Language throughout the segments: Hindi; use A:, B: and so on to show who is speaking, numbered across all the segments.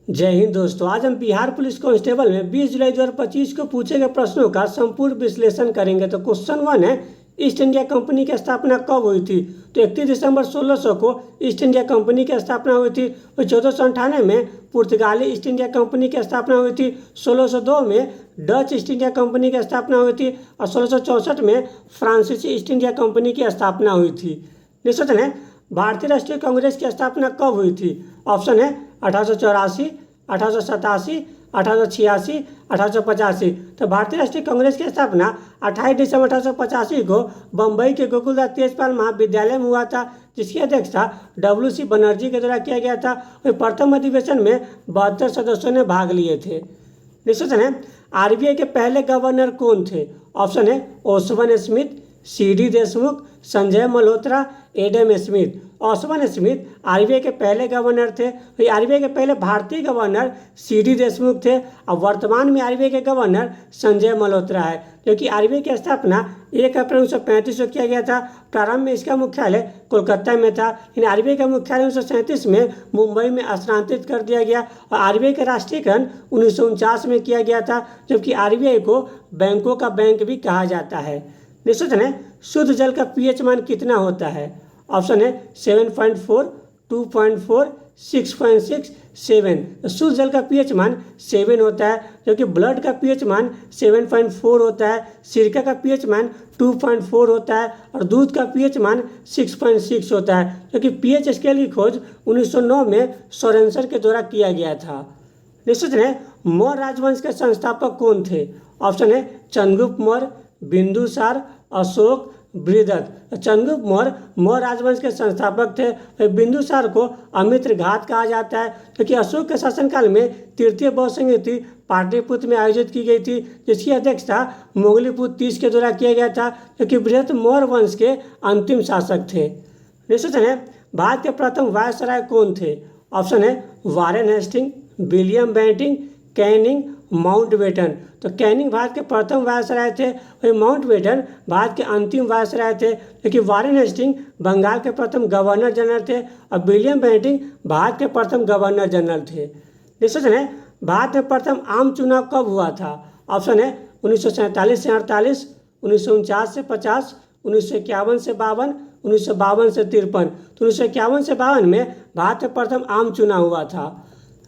A: जय हिंद दोस्तों। आज हम बिहार पुलिस कांस्टेबल में 20 जुलाई 2025 को पूछे गए प्रश्नों का संपूर्ण विश्लेषण करेंगे। तो क्वेश्चन 1 है, ईस्ट इंडिया कंपनी की स्थापना कब हुई थी? तो 31 दिसंबर 1600 को ईस्ट इंडिया कंपनी की स्थापना हुई थी। और 1498 में पुर्तगाली ईस्ट इंडिया कंपनी की स्थापना हुई थी। 1602 में डच ईस्ट इंडिया कंपनी की स्थापना हुई थी। और 1664 में फ्रांसीसी ईस्ट इंडिया कंपनी की स्थापना हुई थी। नेक्स्ट क्वेश्चन है, भारतीय राष्ट्रीय कांग्रेस की स्थापना कब हुई थी? ऑप्शन है 1884, 1887, 1886, 1885। तो भारतीय राष्ट्रीय कांग्रेस की स्थापना 28 दिसंबर 1885 को बम्बई के गोकुलदास तेजपाल महाविद्यालय में हुआ था, जिसकी अध्यक्षता WC बनर्जी के द्वारा किया गया था। और प्रथम अधिवेशन में 72 सदस्यों ने भाग लिए थे। नेक्स्ट क्वेश्चन है, RBI के पहले गवर्नर कौन थे? ऑप्शन है Osborne Smith, CD Deshmukh, Sanjay Malhotra, Adam Smith. Osborne Smith RBI के पहले गवर्नर थे। RBI के पहले भारतीय गवर्नर CD देशमुख थे। और वर्तमान में RBI के गवर्नर संजय मल्होत्रा है, क्योंकि RBI की स्थापना 1 अप्रैल 1935 को किया गया था। प्रारंभ में इसका मुख्यालय कोलकाता में था, लेकिन RBI का मुख्यालय 1937 में मुंबई में स्थानांतरित कर दिया गया। और RBI का राष्ट्रीयकरण 1949 में किया गया था, जबकि RBI को बैंकों का बैंक भी कहा जाता है। नेक्स्ट क्वेश्चन है, शुद्ध जल का pH मान कितना होता है? ऑप्शन है 7.4, 2.4, 6.6, 7। शुद्ध जल का pH मान 7 होता है, जबकि ब्लड का pH मान 7.4 होता है, सिरका का pH मान 2.4 होता है और दूध का pH मान 6.6 होता है, क्योंकि pH स्केल की खोज 1909 में सोरेनसन के द्वारा किया गया था। नेक्स्ट क्वेश्चन है, मौर्य राजवंश के संस्थापक कौन थे? ऑप्शन है चंद्रगुप्त मौर्य, बिंदुसार, अशोक, बृहदत्त। चंद्रगुप्त मौर्य मौर्य राजवंश के संस्थापक थे। बिंदुसार को अमित्र घात कहा जाता है, क्योंकि अशोक के शासनकाल में तृतीय बौद्ध संहिता पाटलिपुत्र में आयोजित की गई थी, जिसकी अध्यक्षता मोगलीपुत्र 30 के द्वारा किया गया था, क्योंकि बृहदत्त मौर्य वंश के अंतिम शासक थे। नेक्स्ट क्वेश्चन है, भारत के प्रथम वायसराय कौन थे? ऑप्शन है Warren Hastings, William Bentinck, Canning, Mountbatten. तो कैनिंग भारत के प्रथम वायसराय थे और माउंटबेटन भारत के अंतिम वायसराय थे, क्योंकि वारेन हेस्टिंग बंगाल के प्रथम गवर्नर जनरल थे और विलियम बेंटिंग भारत के प्रथम गवर्नर जनरल थे। नेक्स्ट क्वेश्चन है, भारत में प्रथम आम चुनाव कब हुआ था? ऑप्शन है 1947 से 48, 1949 से 50, 1951 से 52, 1952 से 53। तो 1951 से 52 में भारत में प्रथम आम चुनाव हुआ था।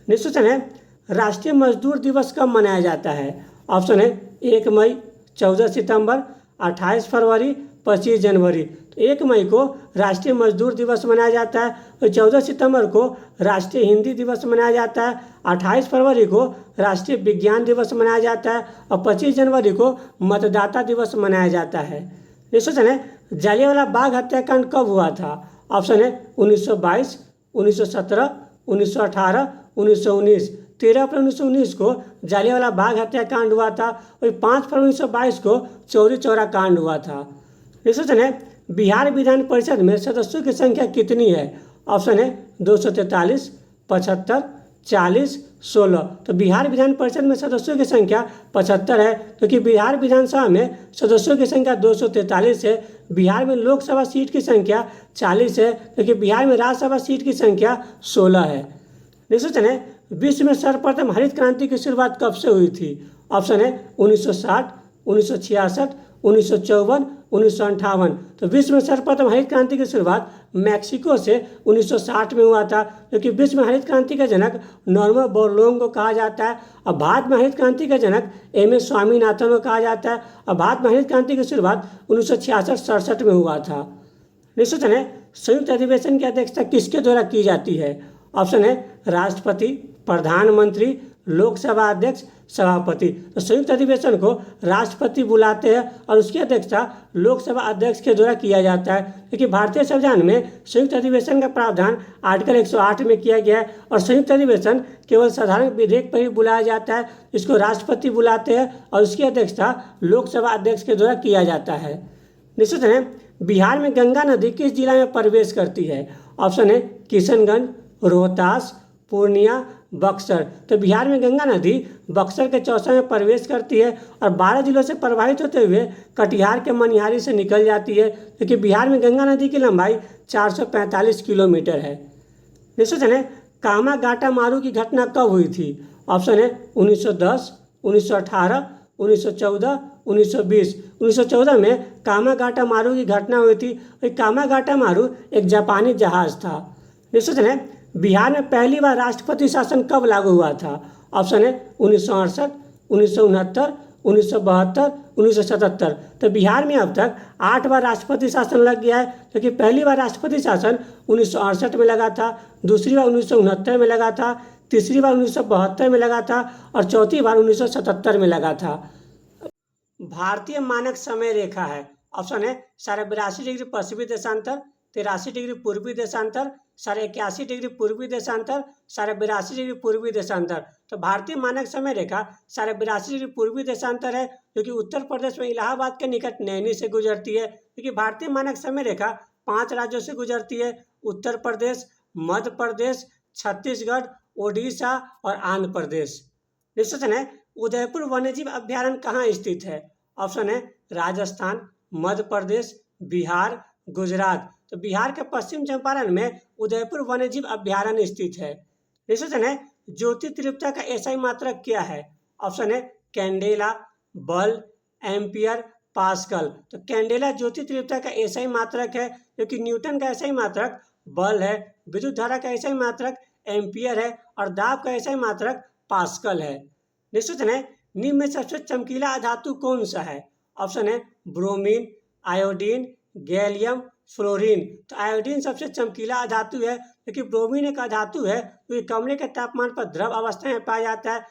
A: नेक्स्ट क्वेश्चन है, राष्ट्रीय मजदूर दिवस कब मनाया जाता है? ऑप्शन है 1 मई, 14 सितंबर, 28 फरवरी, 25 जनवरी। तो 1 मई को राष्ट्रीय मजदूर दिवस मनाया जाता है और 14 सितंबर को राष्ट्रीय हिंदी दिवस मनाया जाता है, 28 फरवरी को राष्ट्रीय विज्ञान दिवस मनाया जाता है और 25 जनवरी को मतदाता दिवस मनाया जाता है। नेक्स्ट क्वेश्चन है, जलियांवाला बाग हत्याकांड कब हुआ था? ऑप्शन है 1922, 1917, 1918, 1919। 13 अप्रैल 1919 को जलियांवाला बाग हत्याकांड हुआ था और 5 फरवरी 1922 को चौरी चौरा कांड हुआ था। नेक्स्ट क्वेश्चन है, बिहार विधान परिषद में सदस्यों की संख्या कितनी है? ऑप्शन है 243, 75, 40, 16। तो बिहार विधान परिषद में सदस्यों की संख्या 75 है, क्योंकि बिहार विधानसभा में सदस्यों की संख्या 243 है। बिहार में लोकसभा सीट की संख्या 40 है, क्योंकि बिहार में राज्यसभा सीट की संख्या 16 है। नेक्स्ट क्वेश्चन है, विश्व में सर्वप्रथम हरित क्रांति की शुरुआत कब से हुई थी? ऑप्शन है 1960, 1966, 1954, 1958। तो विश्व में सर्वप्रथम हरित क्रांति की शुरुआत मैक्सिको से 1960 में हुआ था, क्योंकि विश्व में हरित क्रांति का जनक नॉर्मन बोरलॉग को कहा जाता है और भारत में हरित क्रांति का जनक MS स्वामीनाथन को कहा जाता है। और भारत में हरित क्रांति की शुरुआत 1966-67 में हुआ था। नेक्स्ट क्वेश्चन है, संयुक्त अधिवेशन की अध्यक्षता किसके द्वारा की जाती है? ऑप्शन है राष्ट्रपति, प्रधानमंत्री, लोकसभा अध्यक्ष, सभापति। तो संयुक्त अधिवेशन को राष्ट्रपति बुलाते हैं और उसकी अध्यक्षता लोकसभा अध्यक्ष के द्वारा किया जाता है, क्योंकि भारतीय संविधान में संयुक्त अधिवेशन का प्रावधान आर्टिकल 108 में किया गया है और संयुक्त अधिवेशन केवल साधारण विधेयक पर ही बुलाया जाता है, जिसको राष्ट्रपति बुलाते हैं और उसकी अध्यक्षता लोकसभा अध्यक्ष के द्वारा किया जाता है। निश्चित है, बिहार में गंगा नदी किस जिला में प्रवेश करती है? ऑप्शन है किशनगंज, रोहतास, पूर्णिया, बक्सर। तो बिहार में गंगा नदी बक्सर के चौसा में प्रवेश करती है और 12 जिलों से प्रवाहित होते हुए कटिहार के मनिहारी से निकल जाती है, क्योंकि बिहार में गंगा नदी की लंबाई 445 किलोमीटर है। नेक्स्ट क्वेश्चन है, कामागाटामारू की घटना कब हुई थी? ऑप्शन है 1910, 1918, 1914, 1920। 1914 में कामागाटामारू की घटना हुई थी। कामागाटामारू एक जापानी जहाज था। नेक्स्ट क्वेश्चन है, बिहार में पहली बार राष्ट्रपति शासन कब लागू हुआ था? ऑप्शन है 1968, 1969, 1972, 1977। तो बिहार में अब तक 8 बार राष्ट्रपति शासन लग गया है, क्योंकि पहली बार राष्ट्रपति शासन 1968 में लगा था, दूसरी बार 1969 में लगा था, तीसरी बार 1972 में लगा था और चौथी बार 1977 में लगा था। भारतीय मानक समय रेखा है। ऑप्शन है 82.5 पश्चिमी देशांतर, 83 पूर्वी देशांतर, 81 पूर्वी देशांतर, 82 पूर्वी देशांतर। तो भारतीय मानक समय रेखा 82 पूर्वी देशांतर है, जो कि उत्तर प्रदेश में इलाहाबाद के निकट नैनी से गुजरती है। क्योंकि भारतीय मानक समय रेखा 5 राज्यों से गुजरती है: उत्तर प्रदेश, मध्य प्रदेश, छत्तीसगढ़, ओडिशा और आंध्र प्रदेश। नेक्स्ट क्वेश्चन है, उदयपुर वन्यजीव अभ्यारण्य कहाँ स्थित है? ऑप्शन है राजस्थान, मध्य प्रदेश, बिहार, गुजरात। तो बिहार के पश्चिम चंपारण में उदयपुर वन्यजीव अभ्यारण्य स्थित है। नेक्स्ट क्वेश्चन है, ज्योति तीव्रता का एसआई मात्रक क्या है? ऑप्शन है कैंडेला, बल, एम्पियर, पास्कल। तो कैंडेला ज्योति तीव्रता का एसआई मात्रक है, क्योंकि न्यूटन का एसआई मात्रक बल है, विद्युत धारा का एसआई मात्रक एम्पियर है और दाब का एसआई मात्रक पास्कल है। नेक्स्ट क्वेश्चन है, निम्न में सबसे चमकीला धातु कौन सा है? ऑप्शन है ब्रोमीन, आयोडीन, गैलियम, फ्लोरीन। तो आयोडीन सबसे चमकीला धातु है, क्योंकि ब्रोमीन एक धातु है जो कमरे के तापमान पर द्रव अवस्था में पाया जाता है